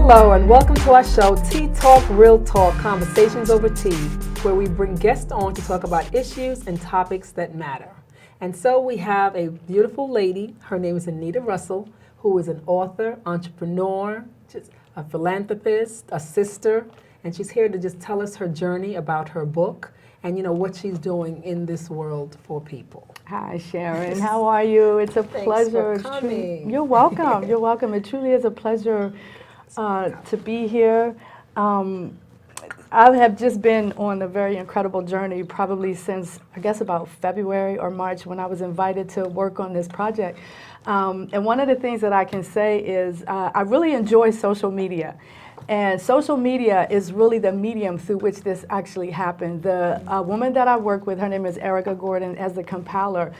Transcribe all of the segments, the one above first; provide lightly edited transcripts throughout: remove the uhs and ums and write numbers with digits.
Hello and welcome to our show, Tea Talk, Real Talk, Conversations Over Tea, where we bring guests on to talk about issues and topics that matter. And so we have a beautiful lady, her name is Anita Russell, who is an author, entrepreneur, just a philanthropist, a sister, and she's here to just tell us her journey about her book and what she's doing in this world for people. Hi, Sharon. How are you? It's a pleasure. Thanks for coming. You're welcome. You're welcome. It truly is a pleasure to be here. I have just been on a very incredible journey probably since, I guess, about February or March when I was invited to work on this project. And one of the things that I can say is I really enjoy social media. And social media is really the medium through which this actually happened. The woman that I work with, her name is Erica Gordon, as the compiler.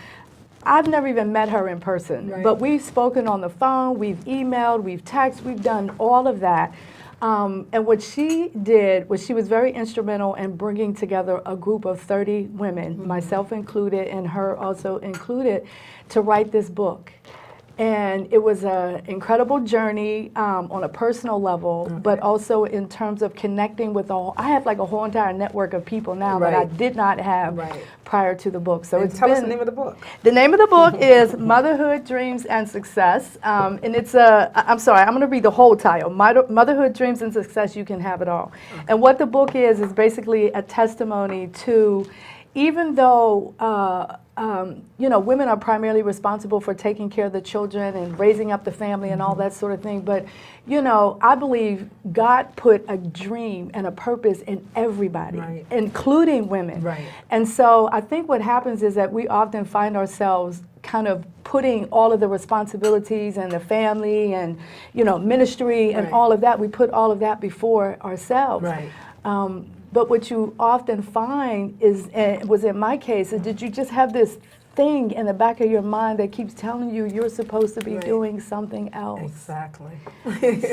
I've never even met her in person, right. But we've spoken on the phone, we've emailed, we've texted, we've done all of that. And what she did was she was very instrumental in bringing together a group of 30 women, myself included and her also included, to write this book. And it was an incredible journey on a personal level, but also in terms of connecting with I have like a whole entire network of people now that I did not have prior to the book. So tell us the name of the book. The name of the book is Motherhood, Dreams, and Success. And it's I'm sorry, I'm going to read the whole title. Motherhood, Dreams, and Success, You Can Have It All. Okay. And what the book is basically a testimony to, even though women are primarily responsible for taking care of the children and raising up the family and all that sort of thing. But, I believe God put a dream and a purpose in everybody, including women. Right. And so I think what happens is that we often find ourselves kind of putting all of the responsibilities and the family and, ministry and all of that. We put all of that before ourselves. Right. But what you often find is, and it was in my case, is did you just have this thing in the back of your mind that keeps telling you you're supposed to be doing something else. Exactly.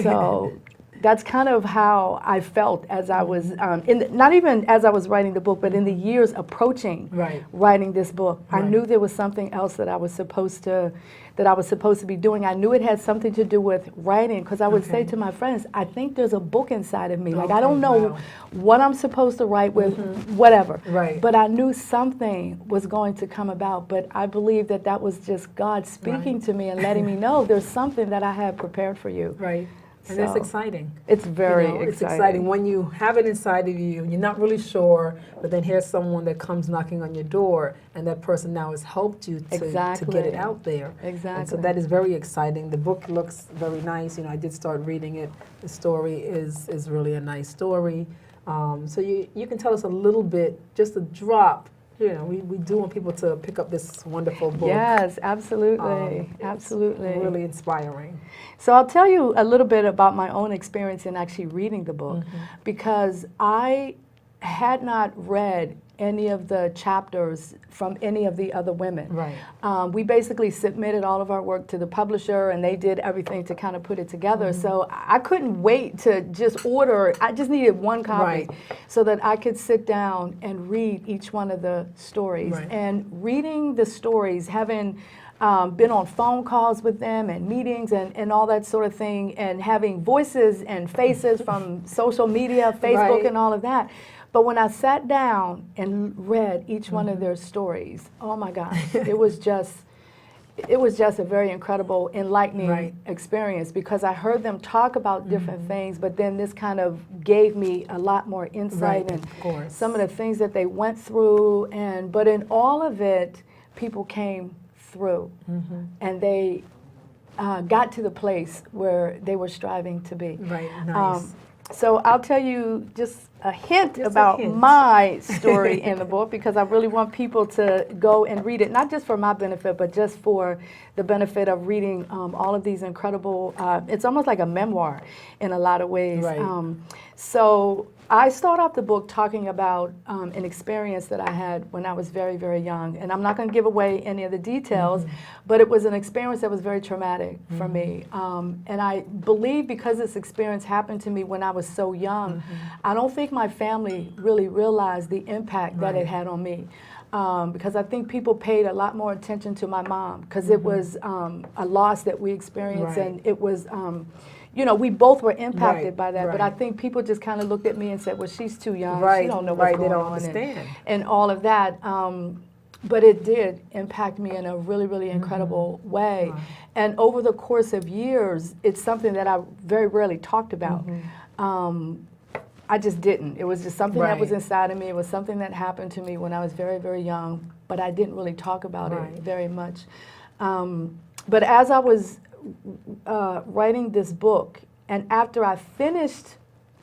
So that's kind of how I felt as I was, not even as I was writing the book, but in the years approaching writing this book. I knew there was something else that I was supposed to be doing. I knew it had something to do with writing, because I would say to my friends, I think there's a book inside of me. Like, I don't know what I'm supposed to write with, whatever. Right. But I knew something was going to come about. But I believe that was just God speaking to me and letting me know there's something that I have prepared for you. Right. And it's exciting. It's very exciting. It's exciting when you have it inside of you and you're not really sure, but then here's someone that comes knocking on your door, and that person now has helped you to get it out there. Exactly. And so that is very exciting. The book looks very nice. I did start reading it. The story is really a nice story. So you can tell us a little bit, just a drop. We do want people to pick up this wonderful book. Yes, absolutely. Absolutely. Really inspiring. So I'll tell you a little bit about my own experience in actually reading the book, because I had not read any of the chapters from any of the other women. Right. We basically submitted all of our work to the publisher, and they did everything to kind of put it together. So I couldn't wait to just order. I just needed one copy so that I could sit down and read each one of the stories. And reading the stories, having been on phone calls with them and meetings and all that sort of thing, and having voices and faces from social media, Facebook and all of that. But when I sat down and read each one of their stories, oh my gosh, it was just a very incredible, enlightening experience, because I heard them talk about different things, but then this kind of gave me a lot more insight and some of the things that they went through. But in all of it, people came through, and they got to the place where they were striving to be. Right, nice. So I'll tell you just a hint about my story in the book, because I really want people to go and read it, not just for my benefit, but just for the benefit of reading all of these incredible, it's almost like a memoir in a lot of ways. Right. So I start off the book talking about an experience that I had when I was very, very young. And I'm not going to give away any of the details, but it was an experience that was very traumatic for me. And I believe because this experience happened to me when I was so young, I don't think my family really realized the impact that it had on me. because I think people paid a lot more attention to my mom because it was a loss that we experienced, Right. and it was, you know, we both were impacted Right, by that. But right. I think people just kind of looked at me and said, "Well, she's too young. Right, She don't know what's right, they going don't on," understand. and all of that. But it did impact me in a really, really incredible way. Wow. And over the course of years, it's something that I very rarely talked about. I just didn't. It was just something that was Right. inside of me. It was something that happened to me when I was very, very young, but I didn't really talk about Right. it very much. But as I was writing this book, and after I finished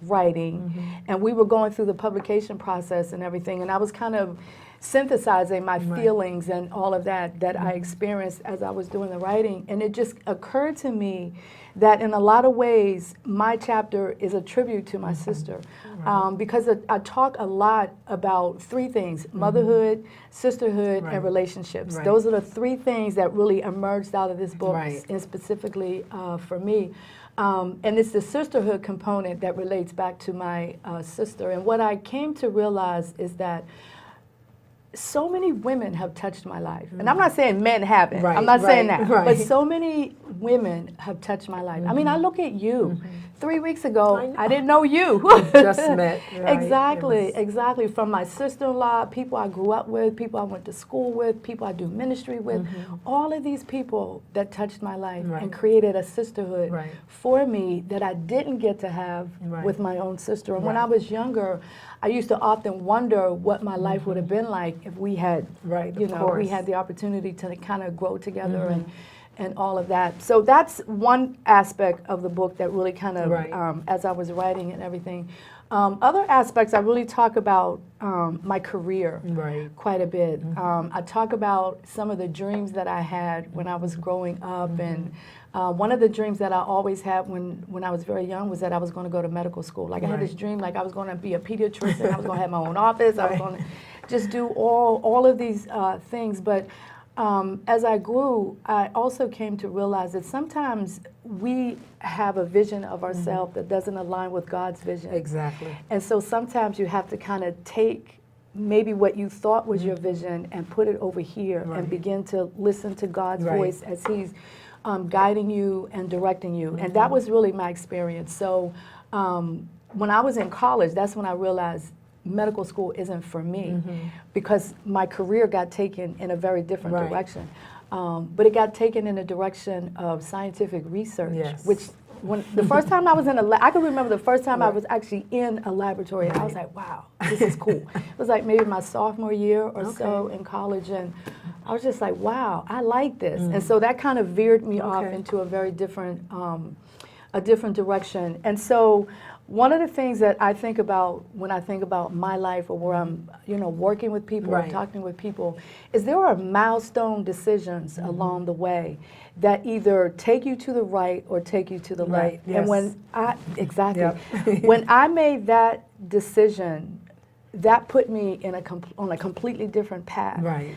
writing, and we were going through the publication process and everything, and I was kind of synthesizing my feelings and all of that I experienced as I was doing the writing, and it just occurred to me that in a lot of ways my chapter is a tribute to my sister, because I talk a lot about three things: motherhood, sisterhood, and relationships. Right. Those are the three things that really emerged out of this book, Right. and specifically for me. And it's the sisterhood component that relates back to my sister. And what I came to realize is that so many women have touched my life. And I'm not saying men haven't. Right, I'm not saying right, that. right. But so many women have touched my life. I mean, I look at you. 3 weeks ago, I didn't know you. Just met. Right. Exactly, It was- exactly. From my sister-in-law, people I grew up with, people I went to school with, people I do ministry with, all of these people that touched my life Right. and created a sisterhood Right. for me that I didn't get to have Right. with my own sister. And when I Right. was younger, I used to often wonder what my life would have been like if we had, Right, you of know, we course. had the opportunity to kind of grow together and all of that. So that's one aspect of the book that really kind of, Right. as I was writing and everything. Other aspects, I really talk about my career Right. quite a bit. I talk about some of the dreams that I had when I was growing up, and one of the dreams that I always had when I was very young was that I was going to go to medical school. Like I had this Right. dream, like I was going to be a pediatrician, I was going to have my own office, I was going to just do all of these things. But as I grew, I also came to realize that sometimes we have a vision of ourselves that doesn't align with God's vision. Exactly. And so sometimes you have to kind of take maybe what you thought was your vision and put it over here Right. and begin to listen to God's Right. voice as He's guiding you and directing you. And that was really my experience. So when I was in college, that's when I realized medical school isn't for me because my career got taken in a very different Right. direction. But it got taken in a direction of scientific research, Yes. which when the first time I was in I can remember the first time I Right. was actually in a laboratory. I was like, wow, this is cool. It was like maybe my sophomore year or so in college, and I was just like, wow, I like this. And so that kind of veered me off Okay. into a very different, a different direction. And so one of the things that I think about when I think about my life or where I'm, you know, working with people or Right. talking with people is there are milestone decisions along the way that either take you to the right or take you to the Right, left. yes. And when exactly, Yep. when I made that decision, that put me in on a completely different path. Right.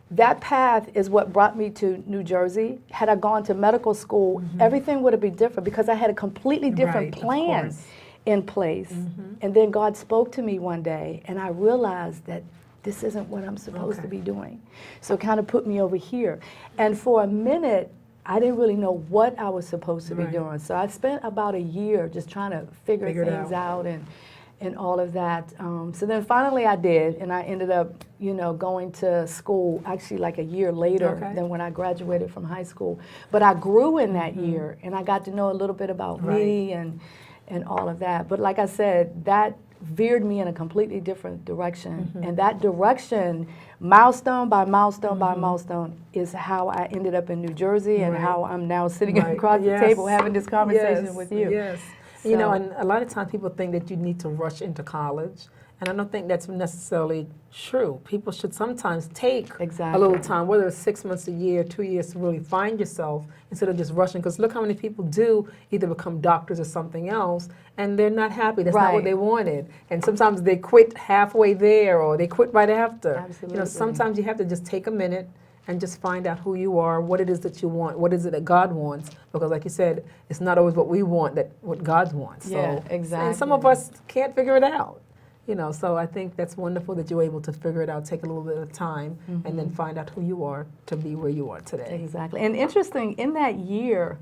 That path is what brought me to New Jersey. Had I gone to medical school, everything would have been different because I had a completely different Right, of plan course. in place. And then God spoke to me one day, and I realized that this isn't what I'm supposed to Okay. be doing. So it kind of put me over here. And for a minute, I didn't really know what I was supposed to be Right. doing. So I spent about a year just trying to figure Figure it things out and all of that. So then finally I did, and I ended up, you know, going to school actually like a year later Okay. than when I graduated from high school. But I grew in that year, and I got to know a little bit about me and all of that. But like I said, that veered me in a completely different direction. And that direction, milestone by milestone by milestone, is how I ended up in New Jersey and Right. how I'm now sitting Right. across the Yes. table having this conversation Yes. with you. Yes. You know, So- and a lot of times people think that you need to rush into college, and I don't think that's necessarily true. People should sometimes take Exactly. a little time, whether it's 6 months, a year, 2 years, to really find yourself instead of just rushing. Because look how many people do either become doctors or something else, and they're not happy. That's not what Right. they wanted. And sometimes they quit halfway there, or they quit right after. You know, Absolutely. sometimes you have to just take a minute and just find out who you are, what it is that you want, what is it that God wants. Because like you said, it's not always what we want, that what God wants. Yeah, So, And some exactly. of us can't figure it out. You know, so I think that's wonderful that you're able to figure it out, take a little bit of time, and then find out who you are to be where you are today. Exactly. And interesting, in that year,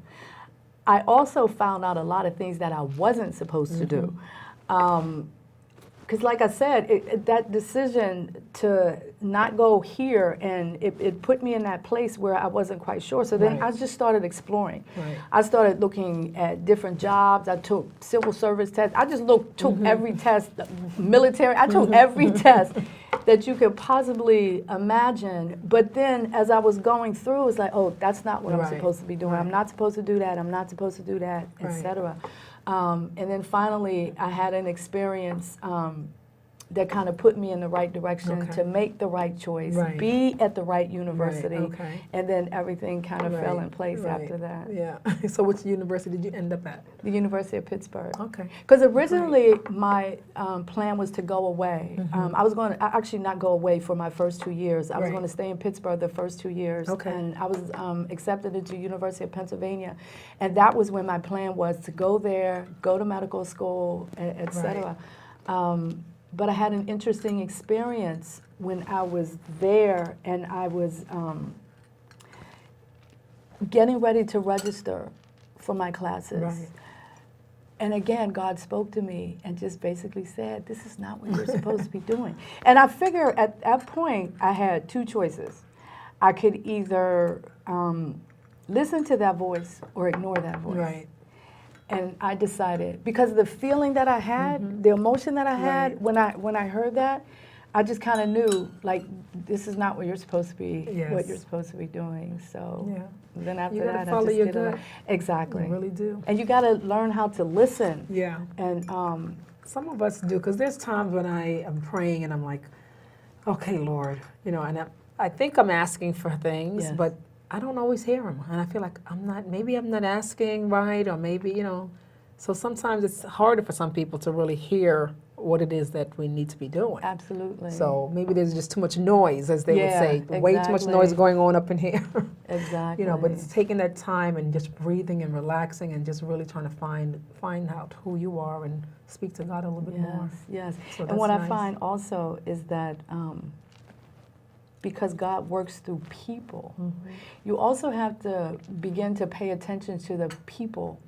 I also found out a lot of things that I wasn't supposed to do. Because like I said, that decision to not go here, and it put me in that place where I wasn't quite sure. So then I just started exploring. I started looking at different jobs. I took civil service tests. I just took every test, military. I took every test that you could possibly imagine. But then as I was going through, it's like, oh, that's not what I'm supposed to be doing. I'm not supposed to do that. I'm not supposed to do that, etc. And then finally, I had an experience that kind of put me in the right direction to make the right choice, be at the right university, and then everything kind of fell in place after that. Yeah. So which university did you end up at? The University of Pittsburgh. Okay. Because originally my plan was to go away. I was going to actually not go away for my first 2 years. I was going to stay in Pittsburgh the first 2 years. And I was accepted into University of Pennsylvania. And that was when my plan was to go there, go to medical school, et cetera. But I had an interesting experience when I was there, and I was getting ready to register for my classes. And again, God spoke to me and just basically said, this is not what you're supposed to be doing. And I figure at that point, I had two choices. I could either listen to that voice or ignore that voice. And I decided, because the feeling that I had, the emotion that I had when I heard that, I just kind of knew, like, this is not what you're supposed to be, what you're supposed to be doing. So then after that, follow I just your did gut. it. Exactly. You really do. And you got to learn how to listen. And some of us do, because there's times when I am praying and I'm like, okay, Lord, you know, and I think I'm asking for things, but I don't always hear them, and I feel like maybe I'm not asking right, or maybe, you know, so sometimes it's harder for some people to really hear what it is that we need to be doing. Absolutely. So maybe there's just too much noise, as they would say, way too much noise going on up in here. Exactly. You know, but it's taking that time and just breathing and relaxing and just really trying to find out who you are and speak to God a little bit more. Yes. So and what nice. I find also is that because God works through people, you also have to begin to pay attention to the people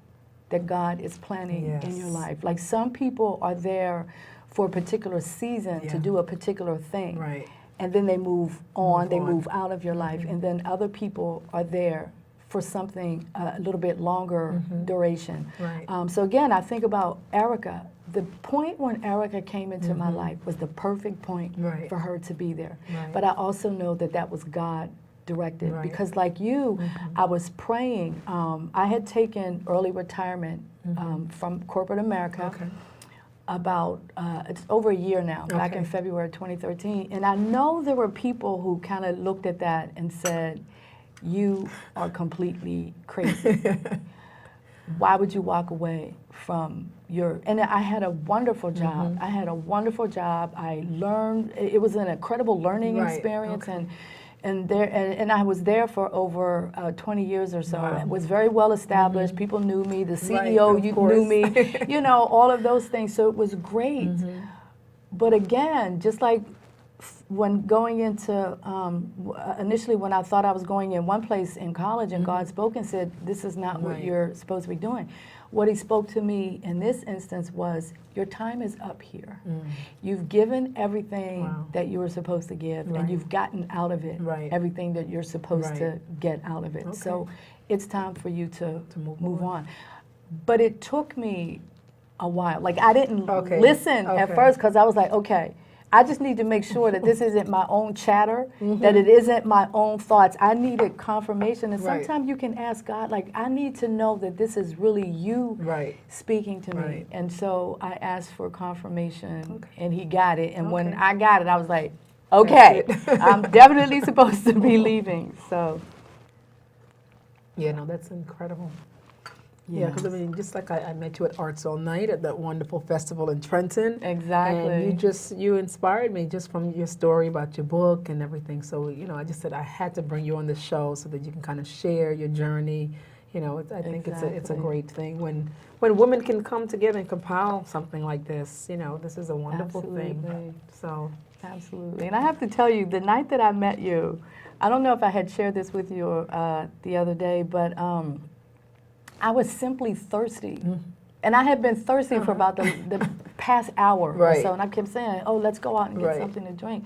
that God is planning in your life. Like, some people are there for a particular season to do a particular thing. And then they move on, they move out of your life. And then other people are there for something a little bit longer duration. So again, I think about Erica. The point when Erica came into my life was the perfect point for her to be there. But I also know that that was God directed, because like you, I was praying. I had taken early retirement from corporate America about, it's over a year now, back in February 2013. And I know there were people who kind of looked at that and said, you are completely crazy. Why would you walk away from your, and I had a wonderful job. I had a wonderful job. I learned, it was an incredible learning experience. And I was there for over 20 years or so. It was very well established. People knew me. The CEO knew me. You know, all of those things. So it was great. But again, just like when going into, initially when I thought I was going in one place in college, and God spoke and said, this is not what you're supposed to be doing. What he spoke to me in this instance was, your time is up here. You've given everything that you were supposed to give, and you've gotten out of it everything that you're supposed to get out of it. So it's time for you to move on. But it took me a while. Like, I didn't listen at first, because I was like, okay, I just need to make sure that this isn't my own chatter, that it isn't my own thoughts. I needed confirmation. And sometimes you can ask God, like, I need to know that this is really you speaking to me. And so I asked for confirmation, and he got it. And when I got it, I was like, okay, I'm definitely supposed to be leaving. So. Yeah, no, that's incredible. Yeah, because I mean, just like I met you at Arts All Night at that wonderful festival in Trenton. Exactly. And you inspired me just from your story about your book and everything. So, you know, I just said I had to bring you on the show so that you can kind of share your journey, You know, I think it's a Exactly. great thing when women can come together and compile something like this. You know, this is a wonderful thing. Absolutely. So, Absolutely. And I have to tell you, the night that I met you, I don't know if I had shared this with you the other day, but I was simply thirsty. And I had been thirsty for about the past hour or Right. so. And I kept saying, oh, let's go out and get Right. something to drink.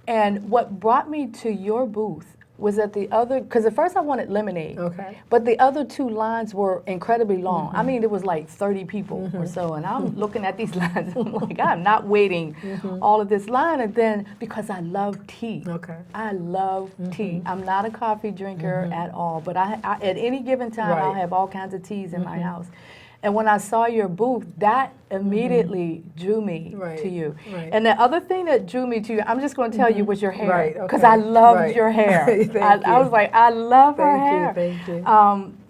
And what brought me to your booth was that because at first I wanted lemonade. okay. But the other two lines were incredibly long. I mean, it was like 30 people or so. And I'm looking at these lines, I'm like, I'm not waiting all of this line. And then, because I love tea. Okay. I love tea. I'm not a coffee drinker at all. But I at any given time, I'll Right. have all kinds of teas in my house. And when I saw your booth, that immediately drew me Right, to you. right. And the other thing that drew me to you, I'm just going to tell you, was your hair. Right, Because okay, I loved right. your hair. Thank I was you. like, I love her hair. Thank you.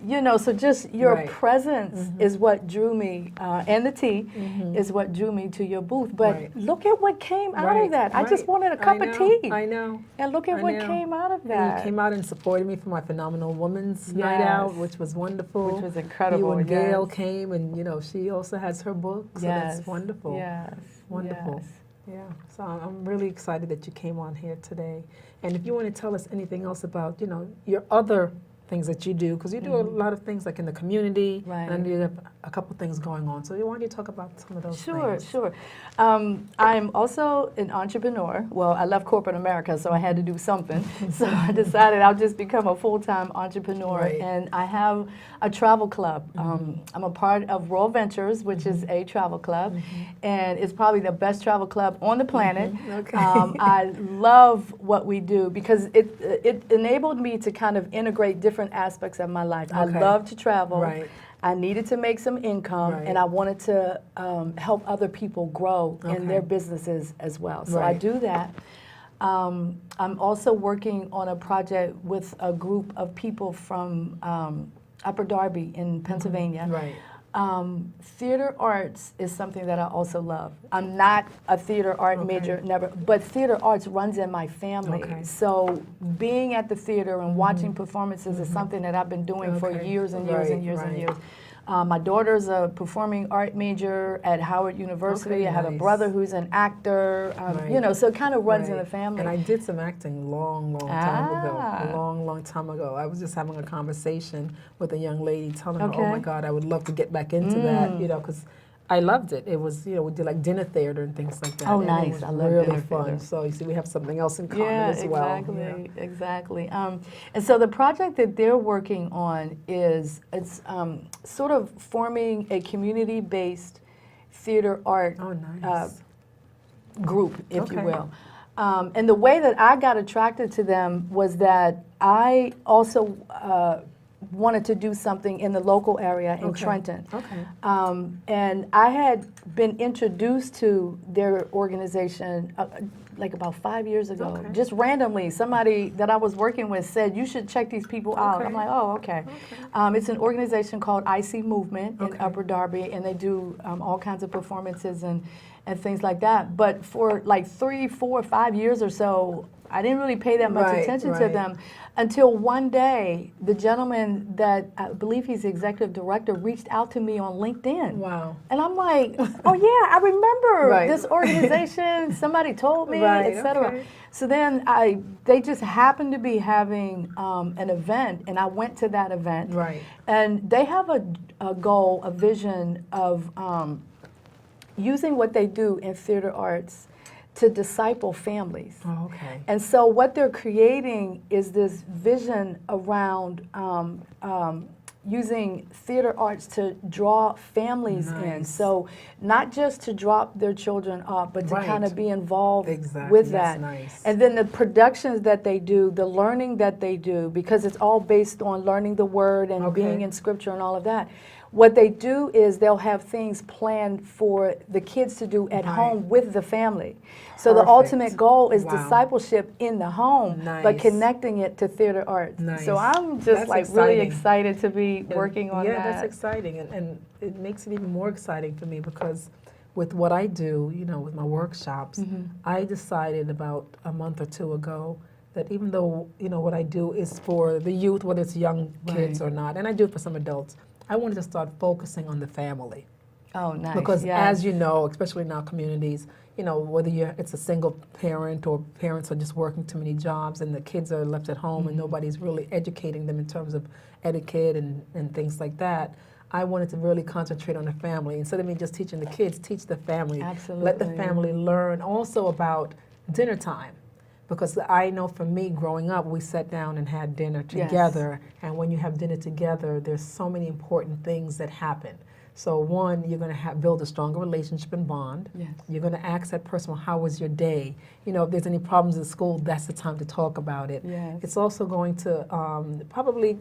You know, so just your Right. presence is what drew me, and the tea is what drew me to your booth. But Right. look at what came out Right, of that. I just right. wanted a cup I of know, tea. I know. And look at I what know. came out of And that. you came out and supported me for my Phenomenal Woman's Night Out, Yes. which was wonderful. Which was incredible, You and Gail yes. came, and you know she also has her book, so that's wonderful. Yes. Wonderful. Yes. Yeah. So I'm really excited that you came on here today. And if you want to tell us anything else about, you know, your other things that you do, because you do a lot of things like in the community, Right. and you have a couple things going on. So why don't you talk about some of those Sure, things? sure. I'm also an entrepreneur. Well, I left corporate America, so I had to do something. So I decided I'll just become a full-time entrepreneur. Right. And I have a travel club. I'm a part of Royal Ventures, which is a travel club. And it's probably the best travel club on the planet. Okay. I love what we do because it enabled me to kind of integrate different aspects of my life. I Okay. love to travel. Right. I needed to make some income, Right. and I wanted to help other people grow in Okay. their businesses as well. So I Right. do that. I'm also working on a project with a group of people from Upper Darby in Pennsylvania. Right. Theater arts is something that I also love. I'm not a theater art Okay. major, never, but theater arts runs in my family. Okay. So being at the theater and watching performances is something that I've been doing for Okay. years and years and Right, years and right. years. My daughter's a performing art major at Howard University. Okay, I have a nice. brother who's an actor. Right. You know, so it kind of runs in Right. the family. And I did some acting long time ago. Ah. A long time ago. I was just having a conversation with a young lady telling her, oh Okay. my God, I would love to get back into that, you know, because I loved it. It was, you know, we did like dinner theater and things like that. Oh, and nice. It was I love really dinner fun. theater. So you see, we have something else in common Yeah, as well. exactly, exactly. And so the project that they're working on is sort of forming a community-based theater art Oh, nice. group, if you Okay. will. And the way that I got attracted to them was that I also wanted to do something in the local area in Okay. Trenton. Okay. And I had been introduced to their organization like about 5 years ago. Okay. Just randomly, somebody that I was working with said, you should check these people out. Okay. I'm like, oh, okay. It's an organization called IC Movement in Okay. Upper Darby, and they do all kinds of performances and things like that. But for like 3, 4, 5 years or so, I didn't really pay that much Right, attention to right. them until one day, the gentleman that I believe he's the executive director reached out to me on LinkedIn. Wow. And I'm like, oh yeah, I remember Right. this organization. Somebody told me, Right, etc. okay. So then they just happened to be having an event, and I went to that event. Right. And they have a goal, a vision of using what they do in theater arts to disciple families. Oh, okay. And so what they're creating is this vision around using theater arts to draw families in. Nice. So not just to drop their children off, but to Right. kind of be involved Exactly. with That's that. nice. And then the productions that they do, the learning that they do, because it's all based on learning the word and Okay. being in scripture and all of that. What they do is they'll have things planned for the kids to do at Right. home with the family. So the Perfect. ultimate goal is Wow. discipleship in the home, but Nice. connecting it to theater arts. Nice. So I'm just That's like really exciting. excited to be working on yeah, that. that's exciting, and it makes it even more exciting for me because with what I do, you know, with my workshops, Mm-hmm. I decided about a month or two ago that even though, what I do is for the youth, whether it's young kids or not, and I do it for some adults, I wanted to start focusing on the family. Oh, nice. Because yes. as you know, especially in our communities, whether it's a single parent or parents are just working too many jobs and the kids are left at home and nobody's really educating them in terms of etiquette and things like that, I wanted to really concentrate on the family. Instead of me just teaching the kids, teach the family. Absolutely. Let the family learn also about dinner time. Because I know for me, growing up, we sat down and had dinner together. Yes. And when you have dinner together, there's so many important things that happen. So one, you're going to build a stronger relationship and bond. Yes. You're going to ask that person, well, how was your day? If there's any problems in school, that's the time to talk about it. Yes. It's also going to probably,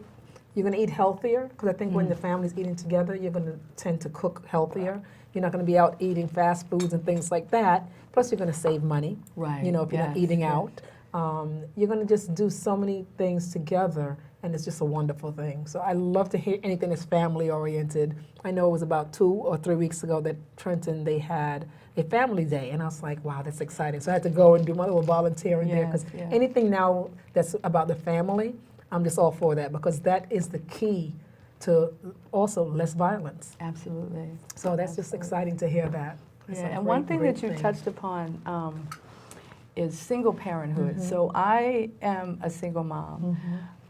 you're going to eat healthier, because I think when the family's eating together, you're going to tend to cook healthier. You're not going to be out eating fast foods and things like that. Plus, you're going to save money. Right. If you're not eating out. You're going to just do so many things together, and it's just a wonderful thing. So I love to hear anything that's family oriented. I know it was about 2 or 3 weeks ago that Trenton, they had a family day, and I was like, wow, that's exciting. So I had to go and do my little volunteering there, because anything now that's about the family, I'm just all for that, because that is the key to also less violence. Absolutely. So that's just exciting to hear that. And one thing that you touched upon is single parenthood. So I am a single mom.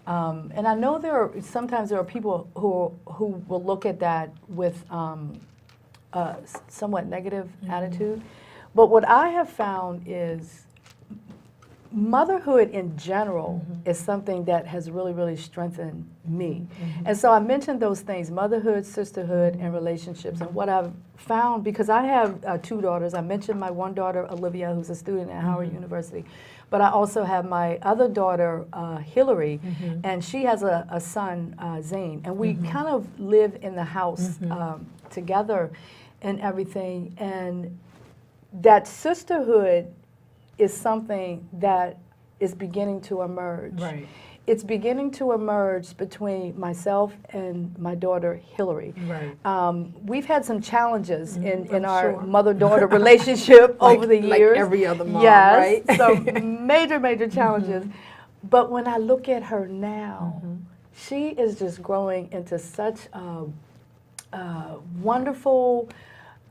And I know sometimes there are people who will look at that with a somewhat negative attitude. But what I have found is motherhood in general is something that has really, really strengthened me. And so I mentioned those things, motherhood, sisterhood, and relationships. And what I've found, because I have 2 daughters, I mentioned my one daughter, Olivia, who's a student at Howard University, but I also have my other daughter, Hillary, and she has a son, Zane. And we kind of live in the house together and everything. And that sisterhood is something that is beginning to emerge. Right. It's beginning to emerge between myself and my daughter, Hillary. Right. We've had some challenges in our mother-daughter relationship over the years. Like every other mom, right? Yes, some major challenges. But when I look at her now, she is just growing into such a wonderful,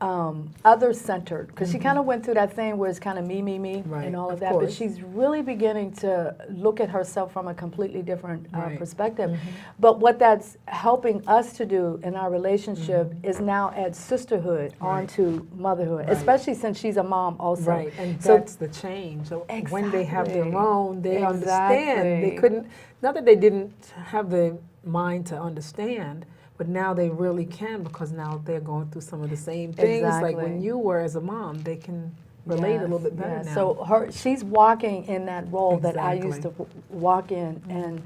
other-centered, because she kind of went through that thing where it's kind of me, and all of that, but she's really beginning to look at herself from a completely different perspective. But what that's helping us to do in our relationship is now add sisterhood onto motherhood, especially since she's a mom also. Right, and so that's the change. So when they have their own, they understand. They couldn't, not that they didn't have the mind to understand, but now they really can, because now they're going through some of the same things. Like when you were as a mom, they can relate a little bit better now. So she's walking in that role that I used to walk in, and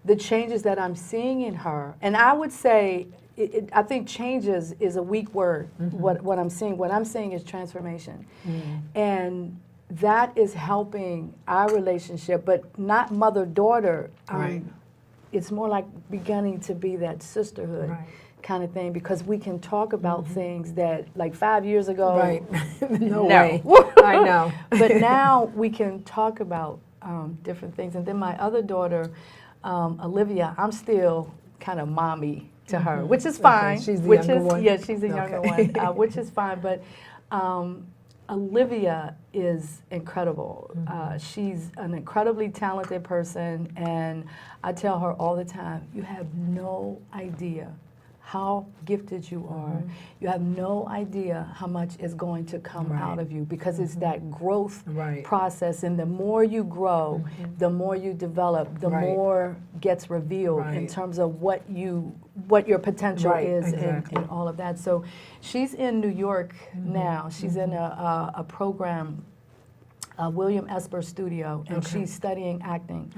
the changes that I'm seeing in her. And I would say, I think changes is a weak word, what I'm seeing. What I'm seeing is transformation. And that is helping our relationship, but not mother-daughter. It's more like beginning to be that sisterhood kind of thing, because we can talk about things that, like 5 years ago, no way. I know. But now we can talk about different things. And then my other daughter, Olivia, I'm still kind of mommy to her, which is fine. She's the younger one? Yeah, she's the younger one, which is fine. But Olivia is incredible. She's an incredibly talented person, and I tell her all the time, you have no idea how gifted you are. You have no idea how much is going to come out of you, because it's that growth process, and the more you grow, the more you develop, the more gets revealed in terms of what your potential is and all of that. So she's in New York now. She's in a program, William Esper Studio, and she's studying acting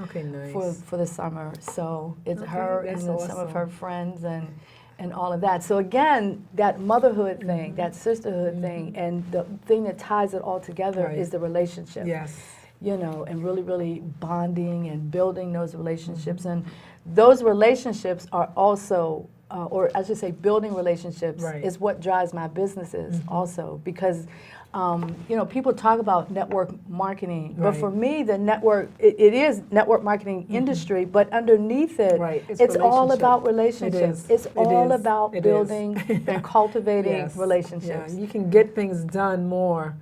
for the summer. So it's her and then some of her friends and all of that. So again, that motherhood thing, that sisterhood thing, and the thing that ties it all together is the relationship. Yes. You know, and really, really bonding and building those relationships. And those relationships are also or I should say building relationships Right. is what drives my businesses also, because you know, people talk about network marketing, but for me, the network, it is network marketing industry, but underneath it, Right. it's all relationship. about relationships. It is. It's all is. about It building is. and cultivating Yes. relationships. Yeah, you can get things done more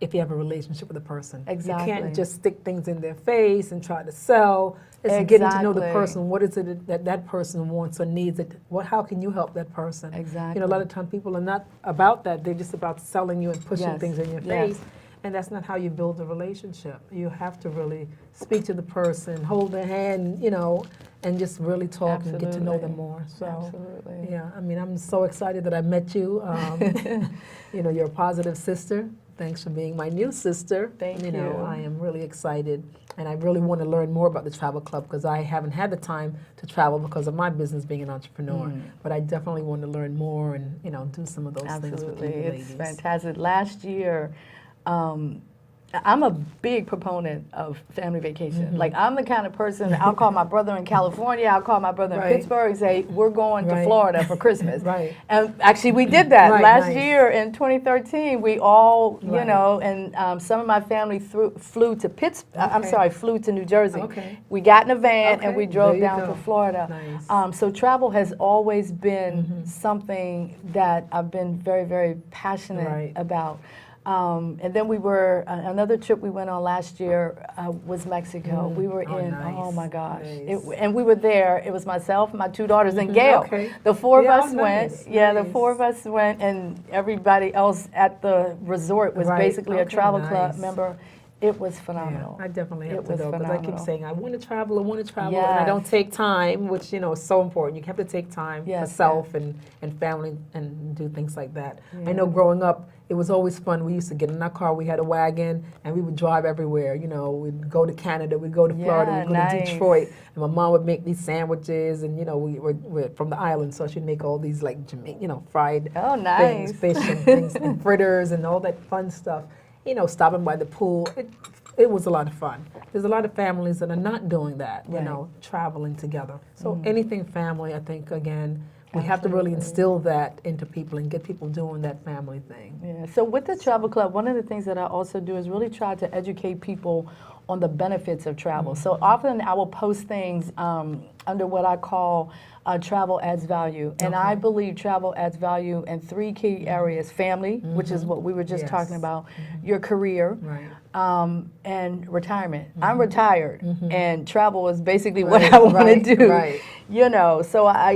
if you have a relationship with a person. Exactly. You can't just stick things in their face and try to sell. It's getting to know the person. What is it that person wants or needs? How can you help that person? Exactly. You know, a lot of times people are not about that. They're just about selling you and pushing things in your face. And that's not how you build a relationship. You have to really speak to the person, hold their hand, you know, and just really talk and get to know them more. So, Absolutely. yeah, I mean, I'm so excited that I met you. You know, you're a positive sister. Thanks for being my new sister. Thank you. Know, you. I am really excited, and I really want to learn more about the travel club because I haven't had the time to travel because of my business being an entrepreneur. But I definitely want to learn more and, you know, do some of those things with you ladies. It's fantastic. Last year, I'm a big proponent of family vacation. Like, I'm the kind of person, I'll call my brother in California, I'll call my brother in Pittsburgh and say, we're going to Florida for Christmas. And actually, we did that. Last year in 2013, we all, you know, and some of my family flew to flew to New Jersey. We got in a van and we drove down to Florida. So travel has always been something that I've been very, very passionate about. And then we were, another trip we went on last year was Mexico. We were oh my gosh. And we were there, it was myself, my two daughters, and Gail. The four of us went. The four of us went, and everybody else at the resort was basically a travel club member. It was phenomenal. I definitely have to go because I keep saying I want to travel, and I don't take time, which, you know, is so important. You have to take time for self and family and do things like that. I know growing up, it was always fun. We used to get in our car, we had a wagon, and we would drive everywhere. You know, we'd go to Canada, we'd go to Florida, we'd go to Detroit, and my mom would make these sandwiches, and, you know, we're from the island, so she'd make all these, like, you know, fried things, fish and things, and fritters and all that fun stuff. You know, stopping by the pool, it was a lot of fun. There's a lot of families that are not doing that, you know, traveling together. So anything family, I think, again, we have to really instill that into people and get people doing that family thing. Yeah. So with the travel club, one of the things that I also do is really try to educate people on the benefits of travel. So often I will post things under what I call travel adds value. And I believe travel adds value in three key areas: family, which is what we were just talking about, your career, and retirement. I'm retired, and travel is basically what I want to do. You know, so I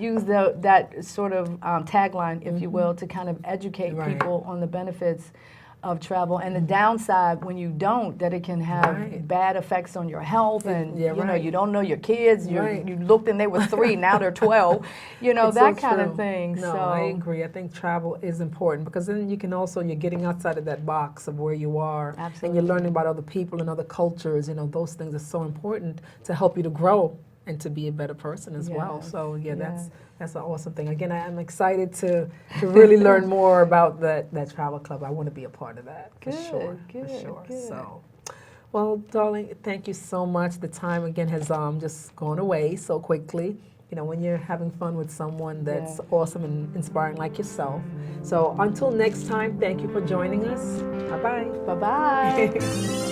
use that sort of tagline, if you will, to kind of educate people on the benefits of travel and the downside when you don't, that it can have bad effects on your health, and you know, you don't know your kids, you looked and they were 3, now they're 12, you know, that kind of thing. No, so I agree. I think travel is important because then you can also, you're getting outside of that box of where you are, and you're learning about other people and other cultures. You know, those things are so important to help you to grow and to be a better person as well. So that's an awesome thing. Again, I'm excited to really learn more about that travel club. I want to be a part of that for sure. So, well, darling, thank you so much. The time again has just gone away so quickly. You know, when you're having fun with someone that's awesome and inspiring like yourself. So until next time, thank you for joining us. Bye-bye. Bye-bye.